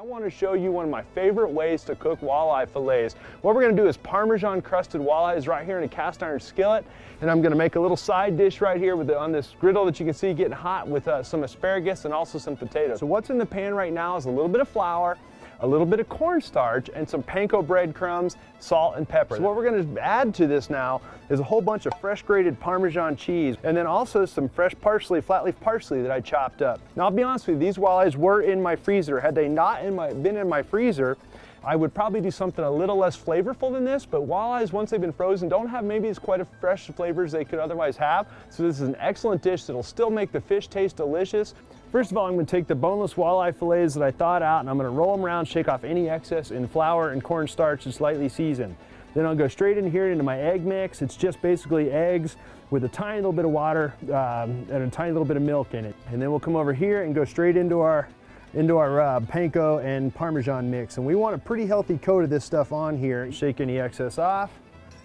want to show you one of my favorite ways to cook walleye fillets. What we're going to do is Parmesan crusted walleyes right here in a cast iron skillet, and I'm going to make a little side dish right here with on this griddle that you can see getting hot with some asparagus and also some potatoes. So what's in the pan right now is a little bit of flour, a little bit of cornstarch, and some panko breadcrumbs, salt, and pepper. So what we're going to add to this now is a whole bunch of fresh grated Parmesan cheese, and then also some fresh parsley, flat leaf parsley that I chopped up. Now I'll be honest with you, these walleyes were in my freezer. Had they not been in my freezer, I would probably do something a little less flavorful than this, but walleyes, once they've been frozen, don't have maybe as quite a fresh flavor as they could otherwise have. So this is an excellent dish that'll still make the fish taste delicious. First of all, I'm going to take the boneless walleye fillets that I thawed out, and I'm going to roll them around, shake off any excess in flour and cornstarch and slightly seasoned. Then I'll go straight in here into my egg mix. It's just basically eggs with a tiny little bit of water and a tiny little bit of milk in it. And then we'll come over here and go straight into our panko and Parmesan mix. And we want a pretty healthy coat of this stuff on here. Shake any excess off,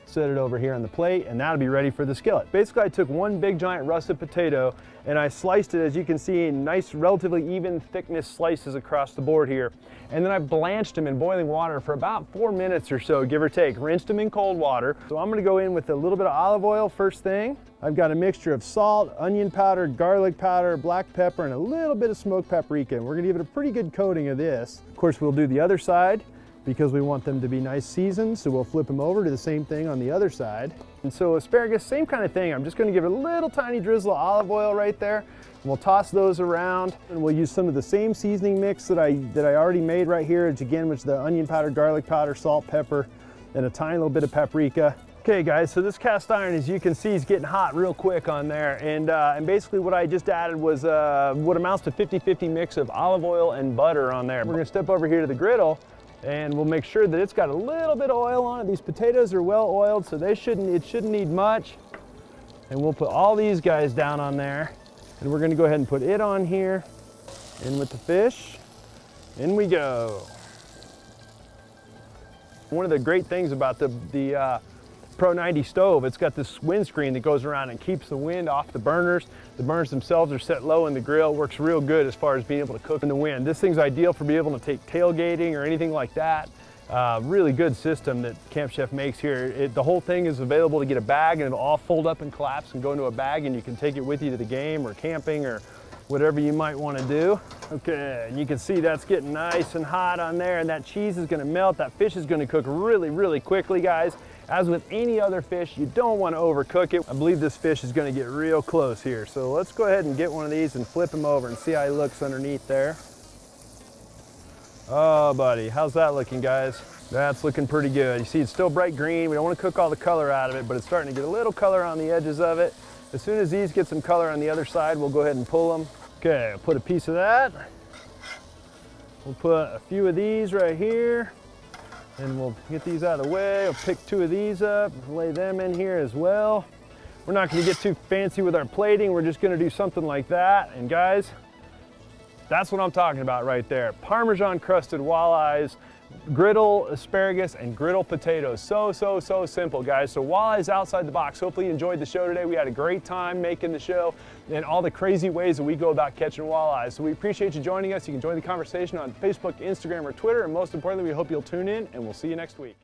set it over here on the plate, and that'll be ready for the skillet. Basically, I took one big giant russet potato and I sliced it, as you can see, in nice, relatively even thickness slices across the board here. And then I blanched them in boiling water for about 4 minutes or so, give or take. Rinsed them in cold water. So I'm gonna go in with a little bit of olive oil first thing. I've got a mixture of salt, onion powder, garlic powder, black pepper, and a little bit of smoked paprika. And we're gonna give it a pretty good coating of this. Of course, we'll do the other side because we want them to be nice seasoned, so we'll flip them over to the same thing on the other side. And so asparagus, same kind of thing. I'm just gonna give it a little tiny drizzle of olive oil right there. And we'll toss those around, and we'll use some of the same seasoning mix that I already made right here, which again was the onion powder, garlic powder, salt, pepper, and a tiny little bit of paprika. Okay guys, so this cast iron, as you can see, is getting hot real quick on there. And basically what I just added was what amounts to 50-50 mix of olive oil and butter on there. We're gonna step over here to the griddle, and we'll make sure that it's got a little bit of oil on it. These potatoes are well oiled, so it shouldn't need much. And we'll put all these guys down on there. And we're gonna go ahead and put it on here. In with the fish. In we go. One of the great things about the Pro 90 stove, it's got this windscreen that goes around and keeps the wind off the burners. The burners themselves are set low in the grill. Works real good as far as being able to cook in the wind. This thing's ideal for being able to take tailgating or anything like that. Really good system that Camp Chef makes here. The whole thing is available to get a bag, and it'll all fold up and collapse and go into a bag, and you can take it with you to the game or camping or whatever you might want to do. Okay, and you can see that's getting nice and hot on there, and that cheese is going to melt. That fish is going to cook really, really quickly, guys. As with any other fish, you don't want to overcook it. I believe this fish is going to get real close here. So let's go ahead and get one of these and flip him over and see how he looks underneath there. Oh, buddy, how's that looking, guys? That's looking pretty good. You see, it's still bright green. We don't want to cook all the color out of it, but it's starting to get a little color on the edges of it. As soon as these get some color on the other side, we'll go ahead and pull them. Okay, I'll put a piece of that. We'll put a few of these right here, and we'll get these out of the way. I'll pick 2 of these up, lay them in here as well. We're not going to get too fancy with our plating. We're just going to do something like that. And guys, that's what I'm talking about right there. Parmesan crusted walleyes, griddle asparagus, and griddle potatoes. So simple, guys. So walleyes outside the box. Hopefully you enjoyed the show today. We had a great time making the show and all the crazy ways that we go about catching walleyes. So we appreciate you joining us. You can join the conversation on Facebook, Instagram, or Twitter. And most importantly, we hope you'll tune in, and we'll see you next week.